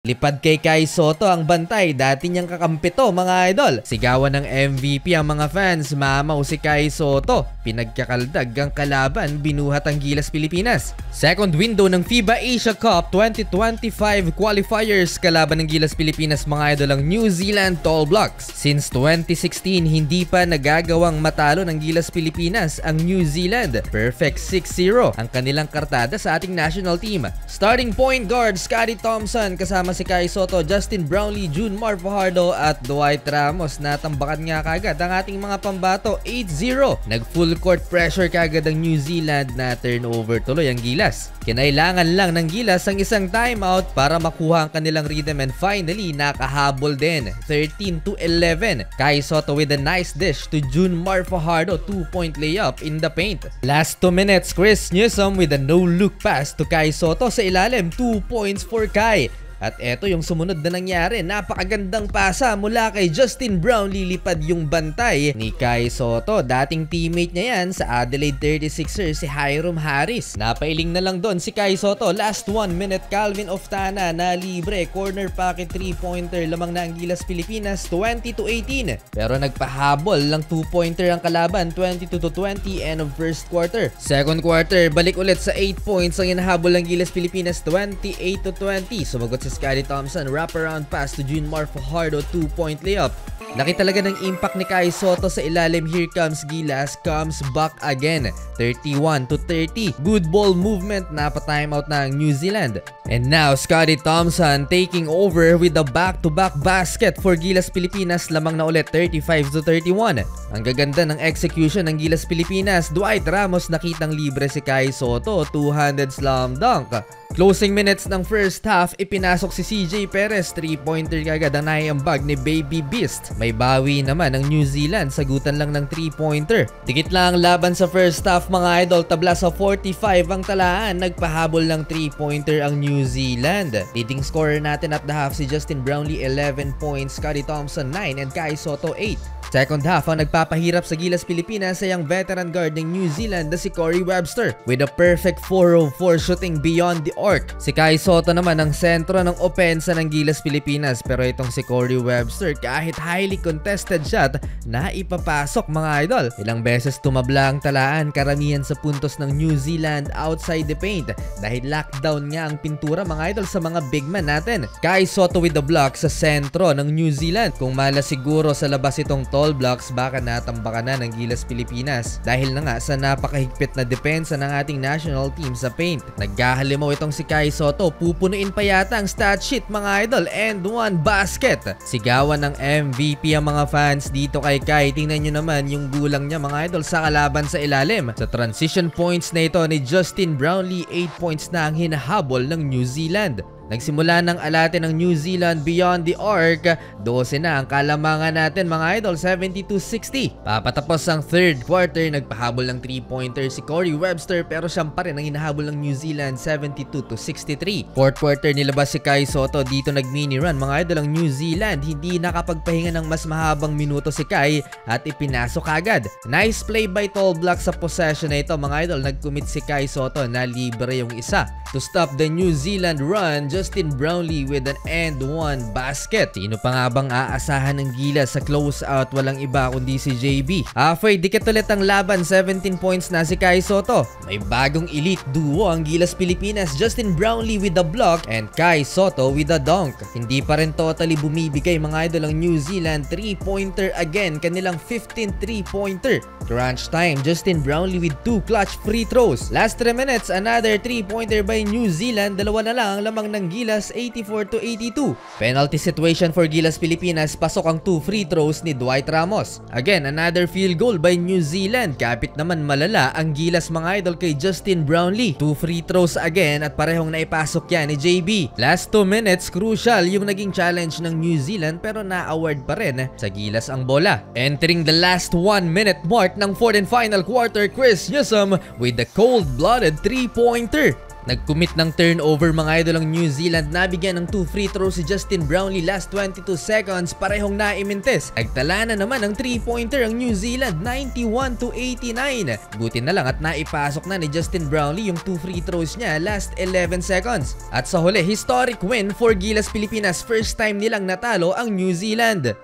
Lipad kay Kai Sotto ang bantay, dati niyang kakampi to mga idol. Sigawan ng MVP ang mga fans, mamaw si Kai Sotto. Pinagkakaldag ang kalaban, binuhat ang Gilas Pilipinas. Second window ng FIBA Asia Cup 2025 qualifiers, kalaban ng Gilas Pilipinas mga idol ang New Zealand Tall Blocks. Since 2016, hindi pa nagagawang matalo ng Gilas Pilipinas ang New Zealand. Perfect 6-0 ang kanilang kartada sa ating national team. Starting point guard Scotty Thompson kasama si Kai Sotto, Justin Brownlee, Junmar Fajardo at Dwight Ramos. Natambakan nga kagad ang ating mga pambato, 8-0. Nag full court pressure kagad ang New Zealand na turnover tuloy ang Gilas. Kinailangan lang ng Gilas ang isang timeout para makuha ang kanilang rhythm and finally nakahabol din. 13-11. Kai Sotto with a nice dish to Junmar Fajardo, 2-point layup in the paint. Last 2 minutes, Chris Newsom with a no-look pass to Kai Sotto sa ilalim, 2 points for Kai. At eto yung sumunod na nangyari, napakagandang pasa mula kay Justin Brownlee, lipad yung bantay ni Kai Sotto. Dating teammate niya yan sa Adelaide 36ers, si Hiram Harris. Napailing na lang doon si Kai Sotto. Last 1 minute, Calvin Oftana na libre, corner pocket 3-pointer, lamang na ang Gilas Pilipinas, 20-18. Pero nagpahabol lang 2-pointer ang kalaban, 22-20, end of first quarter. Second quarter, balik ulit sa 8 points ang inahabol ng Gilas Pilipinas, 28-20. Sumagot si Scotty Thompson, wraparound pass to Junmar Fajardo, 2-point layup. Laki talaga ng impact ni Kai Sotto sa ilalim. Here comes Gilas, comes back again, 31-30. Good ball movement, napa-timeout na ang New Zealand. And now Scotty Thompson taking over with the back-to-back basket for Gilas Pilipinas, lamang na ulit, 35-31. Ang gaganda ng execution ng Gilas Pilipinas. Dwight Ramos nakitang libre si Kai Sotto, 2-handed slam dunk. Closing minutes ng first half, ipinasok si CJ Perez, 3-pointer kagad ang naiambag ni Baby Beast. May bawi naman ang New Zealand, sagutan lang ng 3-pointer. Tikit lang ang laban sa first half mga idol, tabla sa 45 ang talaan, nagpahabol ng 3-pointer ang New Zealand. Leading scorer natin at the half si Justin Brownlee, 11 points, Scotty Thompson 9 and Kai Sotto 8. Second half, ang nagpapahirap sa Gilas Pilipinas ay ang veteran guard ng New Zealand na si Corey Webster with a perfect 4-of-4 shooting beyond the arc. Si Kai Sotto naman ang sentro ng opensa ng Gilas Pilipinas, pero itong si Corey Webster kahit highly contested shot na ipapasok mga idol. Ilang beses tumabla ang talaan, karamihan sa puntos ng New Zealand outside the paint dahil lockdown nga ang pintura mga idol sa mga big man natin. Kai Sotto with the block sa sentro ng New Zealand. Kung mala siguro sa labas itong tall blocks, baka natambakan na ng Gilas Pilipinas dahil na nga sa napakahigpit na depensa ng ating national team sa paint. Naghahalimaw itong si Kai Sotto, pupunuin pa yata ang stat sheet mga idol, and 1 basket. Sigawan ng MVP ang mga fans dito kay Kai. Tingnan nyo naman yung gulang niya mga idol sa kalaban sa ilalim. Sa transition points na ito ni Justin Brownlee, 8 points na ang hinahabol ng New Zealand. Nagsimula ng alate ng New Zealand beyond the arc, 12 na ang kalamangan natin mga idol, 72-60. Papatapos ang third quarter, nagpahabol ng 3-pointer si Corey Webster pero siyang pa rin ang hinahabol ng New Zealand, 72-63. Fourth quarter, nilabas si Kai Sotto, dito nag-mini run mga idol ang New Zealand, hindi nakapagpahinga ng mas mahabang minuto si Kai at ipinasok agad. Nice play by Tall Black sa possession na ito mga idol, nag-commit si Kai Sotto na libre yung isa. To stop the New Zealand run, Justin Brownlee with an and 1 basket. Sino pa nga bang aasahan ng Gilas sa closeout? Walang iba kundi si JB. Halfway, dikit ulit ang laban, 17 points na si Kai Sotto. May bagong elite duo ang Gilas Pilipinas, Justin Brownlee with the block and Kai Sotto with the dunk. Hindi pa rin totally bumibigay mga idol ang New Zealand, 3-pointer again, kanilang 15 3-pointer. Crunch time, Justin Brownlee with 2 clutch free throws. Last 3 minutes, another 3-pointer by New Zealand, dalawa na lang ang lamang ng Gilas, 84-82. Penalty situation for Gilas Pilipinas, pasok ang 2 free throws ni Dwight Ramos. Again, another field goal by New Zealand. Kapit naman malala ang Gilas mga idol kay Justin Brownlee. 2 free throws again at parehong naipasok yan ni JB. Last 2 minutes, crucial yung naging challenge ng New Zealand pero na-award pa rin sa Gilas ang bola. Entering the last 1 minute mark ng fourth and final quarter, Chris Newsom with the cold-blooded 3-pointer. Nag-commit ng turnover mga idol ang New Zealand, nabigyan ng 2 free throws si Justin Brownlee last 22 seconds, parehong naimintes. Nagtala na naman ng 3-pointer ang New Zealand, 91-89. Buti na lang at naipasok na ni Justin Brownlee yung 2 free throws niya last 11 seconds. At sa huli, historic win for Gilas Pilipinas, first time nilang natalo ang New Zealand.